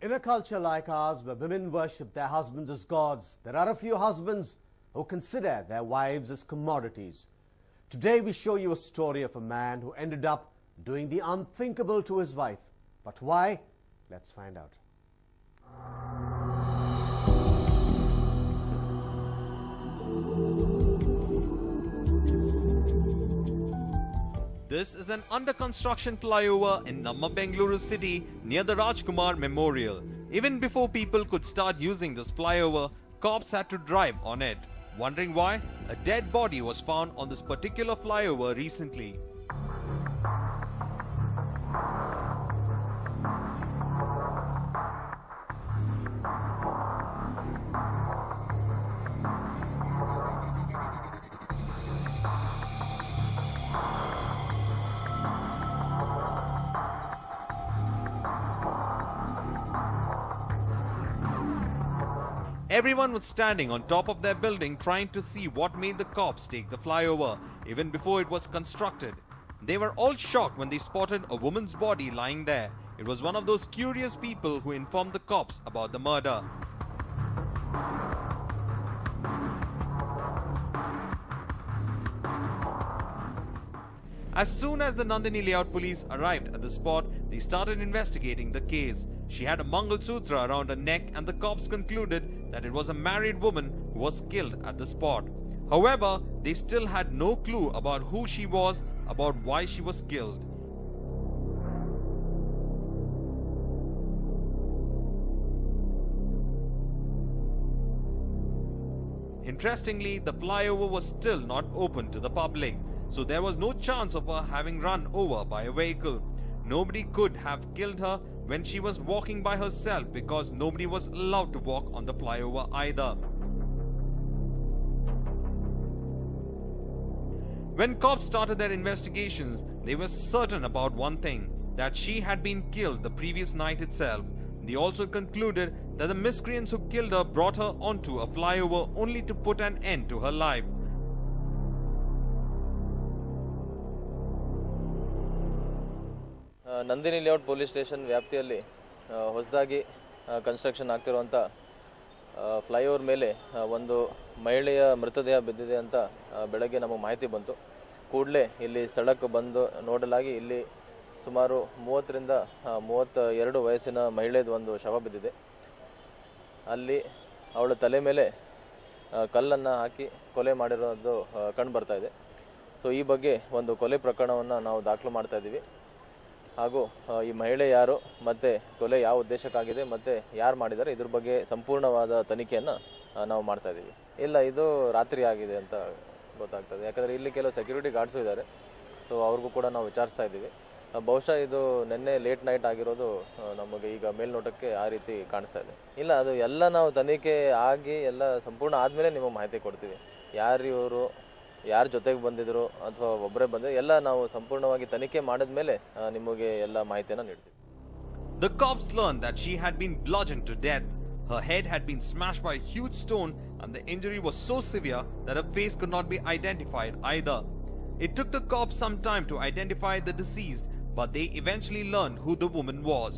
In a culture like ours, where women worship their husbands as gods, there are a few husbands who consider their wives as commodities. Today we show you a story of a man who ended up doing the unthinkable to his wife. But why? Let's find out. This is an under-construction flyover in Namma Bengaluru city near the Rajkumar Memorial. Even before people could start using this flyover, cops had to drive on it. Wondering why? A dead body was found on this particular flyover recently. Everyone was standing on top of their building trying to see what made the cops take the flyover, even before it was constructed. They were all shocked when they spotted a woman's body lying there. It was one of those curious people who informed the cops about the murder. As soon as the Nandini Layout police arrived at the spot, they started investigating the case. She had a Mangal Sutra around her neck and the cops concluded that it was a married woman who was killed at the spot. However, they still had no clue about who she was, about why she was killed. Interestingly, the flyover was still not open to the public, so there was no chance of her having run over by a vehicle. Nobody could have killed her when she was walking by herself because nobody was allowed to walk on the flyover either. When cops started their investigations, they were certain about one thing, that she had been killed the previous night itself. They also concluded that the miscreants who killed her brought her onto a flyover only to put an end to her life. Nandini layout police station ವ್ಯಾಪ್ತಿಯಲ್ಲಿ ಹೊಸದಾಗಿ construction ಆಗ್ತಿರುವಂಥ flyover ಮೇಲೆ ಒಂದು ಮಹಿಳೆಯ ಮೃತದೇಹ ಬಿದ್ದಿದೆ ಅಂತ ಬೆಳಗ್ಗೆ ನಮಗೆ ಮಾಹಿತಿ ಬಂತು. ಕೂಡಲೇ ಇಲ್ಲಿ ಸ್ಥಳಕ್ಕೆ ಬಂದು ನೋಡಲಾಗಿ ಇಲ್ಲಿ ಸುಮಾರು 30ರಿಂದ 32 ವಯಸ್ಸಿನ ಮಹಿಳೆದು ಒಂದು ಶವ ಬಿದ್ದಿದೆ. ಅಲ್ಲಿ ಅವಳ ತಲೆ ಮೇಲೆ ಕಲ್ಲನ್ನು ಹಾಕಿ ಕೊಲೆ ಮಾಡಿರೋದು ಕಂಡು ಬರ್ತಾ ಇದೆ. ಸೊ ಈ ಬಗ್ಗೆ ಒಂದು ಕೊಲೆ ಪ್ರಕರಣವನ್ನು ನಾವು ದಾಖಲು ಮಾಡ್ತಾ ಇದ್ದೀವಿ. ಹಾಗೂ ಈ ಮಹಿಳೆ ಯಾರು ಮತ್ತೆ ಕೊಲೆ ಯಾವ ಉದ್ದೇಶಕ್ಕಾಗಿದೆ ಮತ್ತೆ ಯಾರು ಮಾಡಿದ್ದಾರೆ ಇದ್ರ ಬಗ್ಗೆ ಸಂಪೂರ್ಣವಾದ ತನಿಖೆಯನ್ನು ನಾವು ಮಾಡ್ತಾ ಇದ್ದೀವಿ. ಇಲ್ಲ, ಇದು ರಾತ್ರಿ ಆಗಿದೆ ಅಂತ ಗೊತ್ತಾಗ್ತದೆ. ಯಾಕಂದರೆ ಇಲ್ಲಿ ಕೆಲವು ಸೆಕ್ಯೂರಿಟಿ ಗಾರ್ಡ್ಸು ಇದ್ದಾರೆ. ಸೊ ಅವ್ರಿಗೂ ಕೂಡ ನಾವು ವಿಚಾರಿಸ್ತಾ ಇದ್ದೀವಿ. ಬಹುಶಃ ಇದು ನಿನ್ನೆ ಲೇಟ್ ನೈಟ್ ಆಗಿರೋದು ನಮಗೆ ಈಗ ಮೇಲ್ನೋಟಕ್ಕೆ ಆ ರೀತಿ ಕಾಣಿಸ್ತಾ ಇದೆ. ಇಲ್ಲ, ಅದು ಎಲ್ಲ ನಾವು ತನಿಖೆ ಆಗಿ ಎಲ್ಲ ಸಂಪೂರ್ಣ ಆದಮೇಲೆ ನಿಮಗೆ ಮಾಹಿತಿ ಕೊಡ್ತೀವಿ. ಯಾರು ಇವರು, ಯಾರ ಜೊತೆಗೆ ಬಂದಿದ್ರು ಅಥವಾ ಒಬ್ಬರೇ ಬಂದಿದ್ರು, ಎಲ್ಲ ನಾವು ಸಂಪೂರ್ಣವಾಗಿ ತನಿಖೆ ಮಾಡಿದ ಮೇಲೆ ನಿಮಗೆ ಎಲ್ಲ ಮಾಹಿತಿಯನ್ನು ನೀಡ್ತೀವಿ. The cops learned that she had been bludgeoned to death. Her head had been smashed by a huge stone and the injury was so severe that her face could not be identified either. It took the cops some time to identify the deceased, but they eventually learned who the woman was.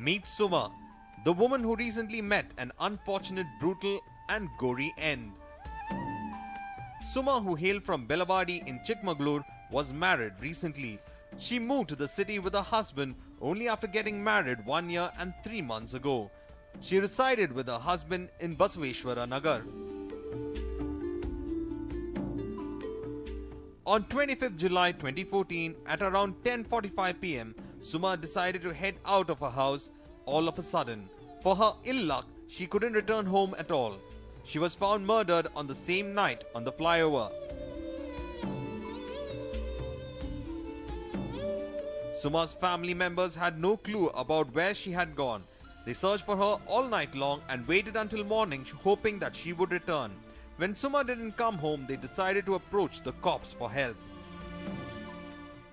Meet Suma, the woman who recently met an unfortunate, brutal and gory end. Suma, who hailed from Belawadi in Chikmagalur, was married recently. She moved to the city with her husband only after getting married 1 year and 3 months ago. She resided with her husband in Basaveshwara Nagar. On 25th July 2014, at around 10:45 p.m., Suma decided to head out of her house all of a sudden. For her ill luck, she couldn't return home at all. She was found murdered on the same night on the flyover. Suma's family members had no clue about where she had gone. They searched for her all night long and waited until morning, hoping that she would return. When Suma didn't come home, they decided to approach the cops for help.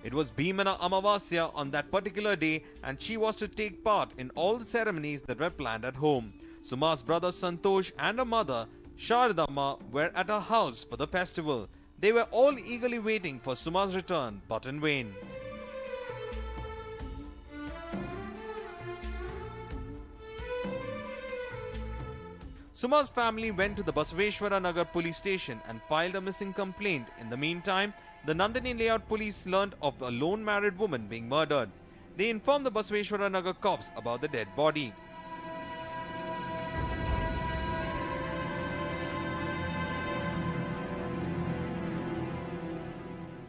It was Bhimana Amavasya on that particular day and she was to take part in all the ceremonies that were planned at home. Suma's brother Santosh and her mother Sharadamma were at her house for the festival. They were all eagerly waiting for Suma's return, but in vain. Suma's family went to the Basaveshwara Nagar police station and filed a missing complaint. In the meantime, the Nandini layout police learned of a lone married woman being murdered. They informed the Basaveshwara Nagar cops about the dead body.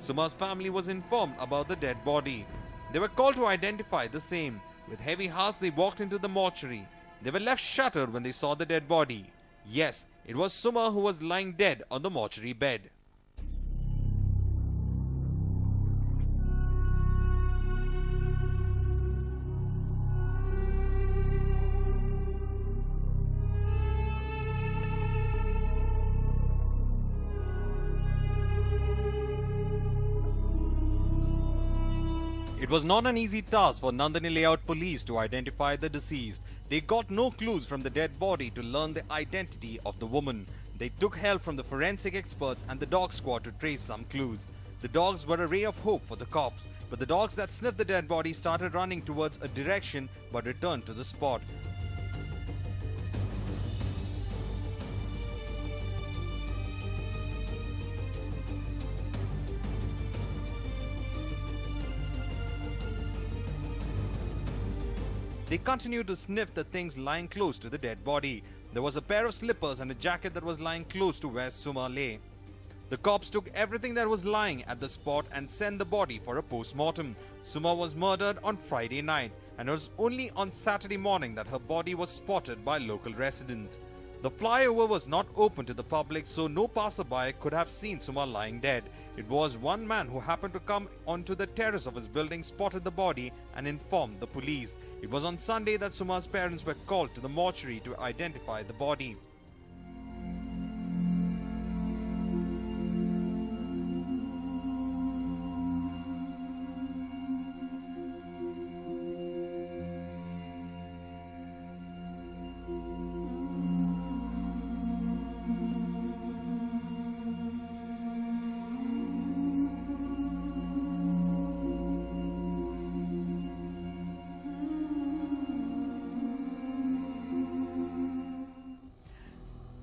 Suma's family was informed about the dead body. They were called to identify the same. With heavy hearts, they walked into the mortuary. They were left shuddered when they saw the dead body. Yes, it was Suma who was lying dead on the mortuary bed. It was not an easy task for Nandini layout police to identify the deceased. They got no clues from the dead body to learn the identity of the woman. They took help from the forensic experts and the dog squad to trace some clues. The dogs were a ray of hope for the cops, but the dogs that sniffed the dead body started running towards a direction but returned to the spot. They continued to sniff the things lying close to the dead body. There was a pair of slippers and a jacket that was lying close to where Suma lay. The cops took everything that was lying at the spot and sent the body for a post-mortem. Suma was murdered on Friday night, and it was only on Saturday morning that her body was spotted by local residents. The flyover was not open to the public, so no passerby could have seen Suma lying dead. It was one man who happened to come onto the terrace of his building, spotted the body and informed the police. It was on Sunday that Suma's parents were called to the mortuary to identify the body.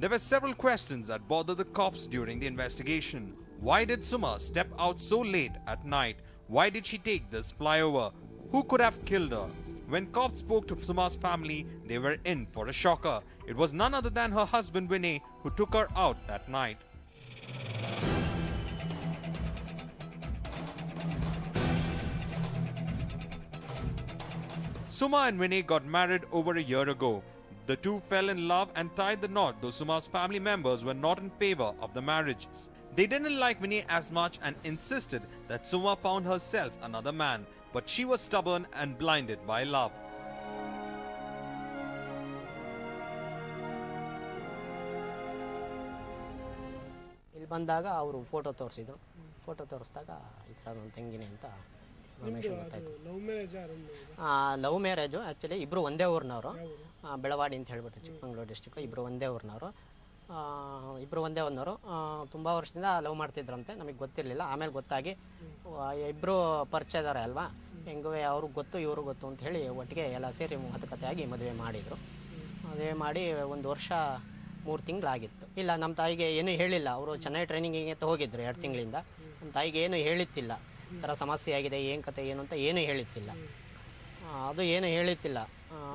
There were several questions that bothered the cops during the investigation. Why did Suma step out so late at night? Why did she take this flyover? Who could have killed her? When cops spoke to Suma's family, they were in for a shocker. It was none other than her husband Vinay who took her out that night. Suma and Vinay got married over a year ago. The two fell in love and tied the knot, though Suma's family members were not in favor of the marriage. They didn't like Vinay as much and insisted that Suma found herself another man, but she was stubborn and blinded by love. ಇಲ್ಲಿ ಬಂದಾಗ ಅವರು photo ತೋರಿಸಿದ್ರು. Photo ತೋರಿಸಿದಾಗ ಈ ಥರ ಒಂದು ತಂಗಿನೇ ಅಂತ information ಗೊತ್ತಾಯಿತು. ಲವ್ ಮ್ಯಾರೇಜು ಆ್ಯಕ್ಚುಲಿ ಇಬ್ಬರು ಒಂದೇ ಊರಿನವರು. ಬೆಳವಾಡಿ ಅಂತ ಹೇಳ್ಬಿಟ್ಟು ಚಿಕ್ಕಮಗಳೂರು ಡಿಸ್ಟಿಕ್ಕು. ಇಬ್ಬರು ಒಂದೇ ಊರಿನವರು. ತುಂಬ ವರ್ಷದಿಂದ ಲವ್ ಮಾಡ್ತಿದ್ರಂತೆ. ನಮಗೆ ಗೊತ್ತಿರಲಿಲ್ಲ. ಆಮೇಲೆ ಗೊತ್ತಾಗಿ ಇಬ್ಬರು ಪರಿಚಯದಾರೆ ಅಲ್ವಾ, ಹೆಂಗೂ ಅವ್ರಿಗೆ ಗೊತ್ತು ಇವರು ಗೊತ್ತು ಅಂತ ಹೇಳಿ ಒಟ್ಟಿಗೆ ಎಲ್ಲ ಸೇರಿ ಮಾತುಕತೆಯಾಗಿ ಮದುವೆ ಮಾಡಿದರು. ಮದುವೆ ಮಾಡಿ 1 ವರ್ಷ 3 ತಿಂಗಳಾಗಿತ್ತು. ಇಲ್ಲ, ನಮ್ಮ ತಾಯಿಗೆ ಏನೂ ಹೇಳಿಲ್ಲ. ಅವರು ಚೆನ್ನಾಗಿ ಟ್ರೈನಿಂಗಿಗೆ ಅಂತ ಹೋಗಿದ್ರು 2 ತಿಂಗಳಿಂದ. ನಮ್ಮ ತಾಯಿಗೆ ಏನೂ ಹೇಳಿತ್ತಿಲ್ಲ. ಈ ಥರ ಸಮಸ್ಯೆ ಆಗಿದೆ, ಏನು ಕತೆ ಏನು ಅಂತ ಏನೂ ಹೇಳಿತ್ತಿಲ್ಲ. ಅದು ಏನು ಹೇಳಿತ್ತಿಲ್ಲ.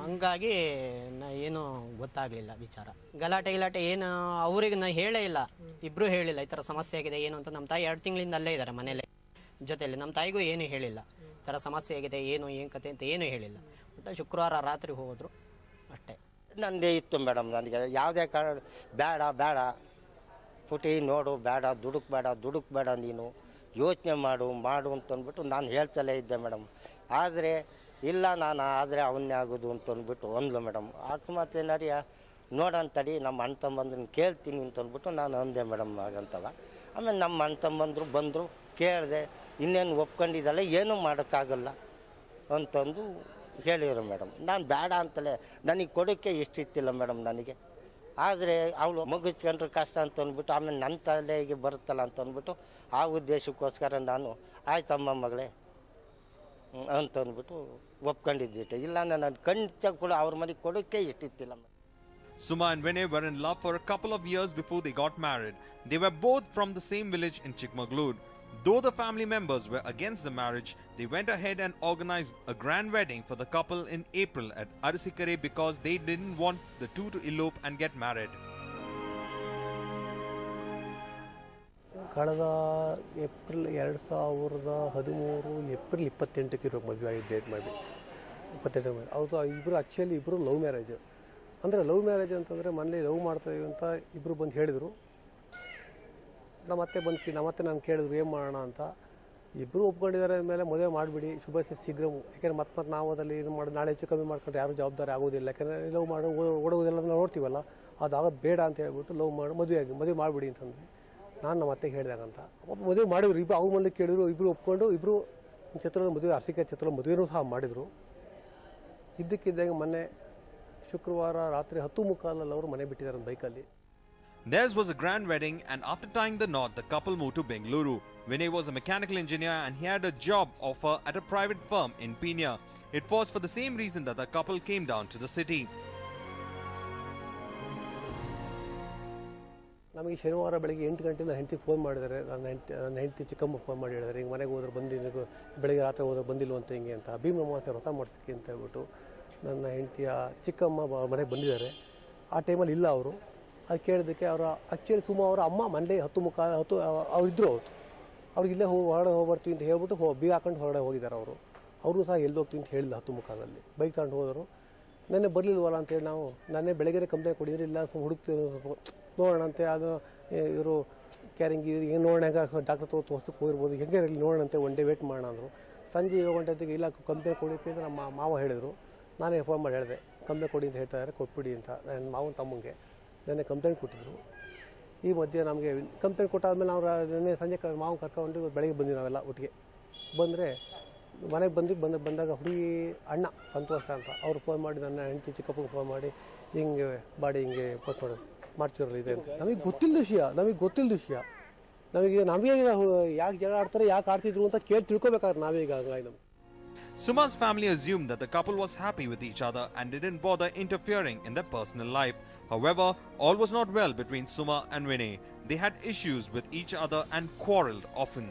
ಹಂಗಾಗಿ ಏನೂ ಗೊತ್ತಾಗಲಿಲ್ಲ ವಿಚಾರ. ಗಲಾಟೆ ಏನು ಅವ್ರಿಗೆ ಹೇಳೇ ಇಲ್ಲ. ಇಬ್ಬರೂ ಹೇಳಿಲ್ಲ ಈ ಥರ ಸಮಸ್ಯೆ ಆಗಿದೆ ಏನು ಅಂತ. ನಮ್ಮ ತಾಯಿ 2 ತಿಂಗಳಿಂದ ಅಲ್ಲೇ ಇದ್ದಾರೆ ಮನೇಲೆ ಜೊತೆಯಲ್ಲಿ. ನಮ್ಮ ತಾಯಿಗೂ ಏನೂ ಹೇಳಿಲ್ಲ. ಈ ಥರ ಸಮಸ್ಯೆ ಆಗಿದೆ ಏನು ಕತೆ ಅಂತ ಏನೂ ಹೇಳಿಲ್ಲ. ಬಟ್ ಶುಕ್ರವಾರ ರಾತ್ರಿ ಹೋದರು ಅಷ್ಟೇ. ನಂದೇ ಇತ್ತು ಮೇಡಮ್. ನನಗೆ ಯಾವುದೇ ಕಾರಣ ಬೇಡ ಪುಟಿ ನೋಡು, ದುಡುಕ್ ಬೇಡ ನೀನು ಯೋಚನೆ ಮಾಡು ಅಂತಂದ್ಬಿಟ್ಟು ನಾನು ಹೇಳ್ತಲೇ ಇದ್ದೆ ಮೇಡಮ್. ಆದರೆ ಇಲ್ಲ, ನಾನು ಆದರೆ ಅವನ್ನೇ ಆಗೋದು ಅಂತಂದ್ಬಿಟ್ಟು ಅಂದ್ಲು ಮೇಡಮ್. ಅಕಸ್ಮಾತ್ ಏನಾರ ನೋಡಂತಡಿ ನಮ್ಮ ಅಣ್ಣ ತಮ್ಮಂದ್ರನ್ನ ಕೇಳ್ತೀನಿ ಅಂತಂದ್ಬಿಟ್ಟು ನಾನು ಅಂದೆ ಮೇಡಮ್. ಹಾಗಂತವ ಆಮೇಲೆ ನಮ್ಮ ಅಣ್ಣ ತಮ್ಮಂದರು ಬಂದರು, ಕೇಳಿದೆ. ಇನ್ನೇನು ಒಪ್ಕೊಂಡಿದ್ದಲ್ಲ, ಏನೂ ಮಾಡೋಕ್ಕಾಗಲ್ಲ ಅಂತಂದು ಹೇಳಿದ್ರು ಮೇಡಮ್. ನಾನು ಬೇಡ ಅಂತಲೇ, ನನಗೆ ಕೊಡೋಕ್ಕೆ ಇಷ್ಟಿತ್ತಿಲ್ಲ ಮೇಡಮ್ ನನಗೆ. ಆದರೆ ಅವಳು ಮುಗಿಸ್ಕೊಂಡ್ರೆ ಕಷ್ಟ ಅಂತ ಅಂದ್ಬಿಟ್ಟು ಆಮೇಲೆ ನನ್ನ ತಲೆಗೆ ಬರುತ್ತಲ್ಲ ಅಂತ ಅಂದ್ಬಿಟ್ಟು ಆ ಉದ್ದೇಶಕ್ಕೋಸ್ಕರ ನಾನು ಆಯ್ತಮ್ಮ ಮಗಳೇ ಅಂತ ಅಂದ್ಬಿಟ್ಟು ಒಪ್ಕೊಂಡಿದ್ದಿಟ್ಟೆ. ಇಲ್ಲ ನನ್ನ ಖಂಡಿತ ಕೂಡ ಅವ್ರ ಮನೆಗೆ ಕೊಡೋಕ್ಕೆ ಇಷ್ಟಿತ್ತಿಲ್ಲ. Suma and Vinay were in love for a couple of years before they got married. They were both from the same village in Chikmagalur. Though the family members were against the marriage, they went ahead and organized a grand wedding for the couple in April at Arasikare because they didn't want the two to elope and get married. ಕಳೆದ April 2013 April 28ಕ್ಕೆ ಇರೋ ಮದುವೆ ಆಗಿ date ಮಾಡಿ 28 ಅವ್ರದ್ದು ಇಬ್ಬರು actually ಇಬ್ಬರು love marriage. ಅಂದರೆ love marriage ಅಂತಂದರೆ ಮನೇಲಿ ಲವ್ ಮಾಡ್ತಾಯಿದ್ದೀವಿ ಅಂತ ಇಬ್ಬರು ಬಂದು ಹೇಳಿದರು. ನಮ್ಮತ್ತೆ ನಾನು ಕೇಳಿದ್ರು ಏನು ಮಾಡೋಣ ಅಂತ. ಇಬ್ಬರು ಒಪ್ಕೊಂಡಿದ್ದಾರೆ ಮೇಲೆ ಮದುವೆ ಮಾಡಿಬಿಡಿ ಶುಭ ಶೀಘ್ರ. ಯಾಕೆಂದರೆ ಮತ್ತೆ ನಾವು ಅದಲ್ಲಿ ಏನು ಮಾಡಿ ನಾಳೆ ಹೆಚ್ಚು ಕಮ್ಮಿ ಮಾಡ್ಕೊಂಡ್ರೆ ಯಾರೂ ಜವಾಬ್ದಾರಿ ಆಗೋದಿಲ್ಲ. ಯಾಕೆಂದರೆ ಲವ್ ಮಾಡಿ ಓಡೋದೆಲ್ಲ ನೋಡ್ತೀವಲ್ಲ, ಅದಾಗೋದು ಬೇಡ ಅಂತ ಹೇಳ್ಬಿಟ್ಟು ಲವ್ ಮಾಡಿ ಮದುವೆ ಮಾಡಿಬಿಡಿ ಅಂತಂದ್ವಿ. ನಾನು ನಮ್ಮ ಅತ್ತೆಗೆ ಹೇಳಿದಾಗಂತ ಮದುವೆ ಮಾಡಿದ್ರು. ಇಬ್ಬರು ಅವ್ರ ಮನೇಲಿ ಕೇಳಿದ್ರು, ಇಬ್ಬರು ಒಪ್ಕೊಂಡು ಇಬ್ಬರು ಚಿತ್ರದ ಮದುವೆ ಅರಸಿಕೆ ಚಿತ್ರದ ಮದುವೆನೂ ಸಹ ಮಾಡಿದರು. ಇದ್ದಕ್ಕಿದ್ದಂಗೆ ಮೊನ್ನೆ ಶುಕ್ರವಾರ ರಾತ್ರಿ 10:15 ಅವರು ಮನೆ ಬಿಟ್ಟಿದ್ದಾರೆ ಬೈಕಲ್ಲಿ. Theirs was a grand wedding, and after tying the knot, the couple moved to Bengaluru. Vinay was a mechanical engineer and he had a job offer at a private firm in Pina. It was for the same reason that the couple came down to the city. ನಮಗೆ ಶನಿವಾರ ಬೆಳಗ್ಗೆ 8 ಗಂಟೆಗೆ ನನ್ನ ಹೆಂಡತಿಗೆ phone ಮಾಡಿದ್ದಾರೆ. ನನ್ನ ಹೆಂಡತಿ ಚಿಕ್ಕಮ್ಮ ಫೋನ್ ಮಾಡಿ ಹೇಳಿದ್ದಾರೆ, ಹಿಂಗೆ ಮನೆಗೆ ಹೋದ್ರೆ ಬಂದಿದ್ದು ಬೆಳಗ್ಗೆ ರಾತ್ರಿ ಹೋದ್ರೆ ಬಂದಿಲ್ಲ ಅಂತ ಹಿಂಗೆ ಅಂತ ಭೀಮ ಅಮಾವಾಸ್ಯೆ ವ್ರತ ಮಾಡಿಸ್ಲಿಕ್ಕೆ ಅಂತ ಹೇಳ್ಬಿಟ್ಟು ನನ್ನ ಹೆಂಡತಿಯ ಚಿಕ್ಕಮ್ಮ ಮನೆಗೆ ಬಂದಿದ್ದಾರೆ. ಆ ಟೈಮಲ್ಲಿ ಇಲ್ಲ ಅವರು. ಅದು ಕೇಳಿದ್ದಕ್ಕೆ ಅವರ ಆ್ಯಕ್ಚುಲಿ ಸುಮ್ಮ ಅವರ ಅಮ್ಮ ಮಂಡೇ 10:15 ಅವರಿದ್ದರು. ಅವ್ರಿಗೆ ಇಲ್ಲೇ ಹೊರಗಡೆ ಹೋಗ್ಬರ್ತೀವಿ ಅಂತ ಹೇಳ್ಬಿಟ್ಟು ಬೀಗ ಹಾಕೊಂಡು ಹೊರಗಡೆ ಹೋಗಿದ್ದಾರೆ ಅವರು ಸಹ ಎಲ್ಲಿ ಹೋಗ್ತೀವಿ ಅಂತ ಹೇಳಿಲ್ಲ. 10:15 ಬೈಕ್ ತಗೊಂಡು ಹೋದರು. ನೆನ್ನೆ ಬರಲಿಲ್ವಲ್ಲ ಅಂತೇಳಿ ನಾವು ನೆನ್ನೆ ಬೆಳಗ್ಗೆ ಕಂಪ್ಲೇಂಟ್ ಕೊಡಿದ್ರೆ ಇಲ್ಲ ಹುಡುಕ್ತಿರೋ ನೋಡೋಣ ಅಂತ. ಅದು ಇವರು ಕ್ಯಾರಿಂಗ್ ಏನು ನೋಡೋಣ, ಹೆಂಗೆ ಡಾಕ್ಟರ್ ತೋರ್ಸಕ್ಕೆ ಹೋಗಿರ್ಬೋದು, ಹೆಂಗೆ ಇರಲಿ ನೋಡೋಣ ಅಂತ ಒನ್ ಡೇ ವೇಟ್ ಮಾಡೋಣ ಅಂದರು. ಸಂಜೆ 7 ಗಂಟೆ ಹೊತ್ತಿಗೆ ಇಲ್ಲ ಕಂಪ್ಲೇಂಟ್ ಕೊಡಿಕ್ಕೆ ಅಂತ ನಮ್ಮ ಮಾವ ಹೇಳಿದರು. ನಾನೇ ಫೋನ್ ಮಾಡಿ ಹೇಳಿದೆ, ಕಂಪ್ಲೇಂಟ್ ಕೊಡಿ ಅಂತ ಹೇಳ್ತಾ ಇದ್ದಾರೆ, ಕೊಟ್ಬಿಡಿ ಅಂತ. ನನ್ನ ಮಾವನ ತಮ್ಮಂಗೆ ನೆನ್ನೆ ಕಂಪ್ಲೇಂಟ್ ಕೊಟ್ಟಿದ್ರು. ಈ ಮಧ್ಯೆ ನಮಗೆ ಕಂಪ್ಲೇಂಟ್ ಕೊಟ್ಟಾದ್ಮೇಲೆ ನಾವು ನೆನ್ನೆ ಸಂಜೆ ಮಾವನ ಕರ್ಕೊಂಡು ಬೆಳಗ್ಗೆ ಬಂದ್ವಿ ನಾವೆಲ್ಲ ಒಟ್ಟಿಗೆ. ಬಂದರೆ ಮನೆಗೆ ಬಂದಾಗ ಹುಡುಗಿ ಅಣ್ಣ ಸಂತೋಷ ಅಂತ ಅವ್ರು ಫೋನ್ ಮಾಡಿ ನನ್ನ ಹೆಂಡತಿ ಚಿಕ್ಕಪ್ಪಗೆ ಫೋನ್ ಮಾಡಿ ಹಿಂಗೆ ಬಾಡಿ ಹಿಂಗೆ ಕೊಟ್ಟು ಮಾಡ್ತಿರಲ್ಲ ಇದೆ ಅಂತ. ನಮಗೆ ಗೊತ್ತಿಲ್ಲ ವಿಷಯ. ನಮಗೆ ಯಾಕೆ ಜಗಳ ಆಡ್ತಾರೆ, ಯಾಕೆ ಆಡ್ತಿದ್ರು ಅಂತ ಕೇಳಿ ತಿಳ್ಕೊಬೇಕಾದ್ರೆ ನಾವೀಗ ನಮ್ಗೆ. Suma's family assumed that the couple was happy with each other and didn't bother interfering in their personal life. However, all was not well between Suma and Vinay. They had issues with each other and quarreled often.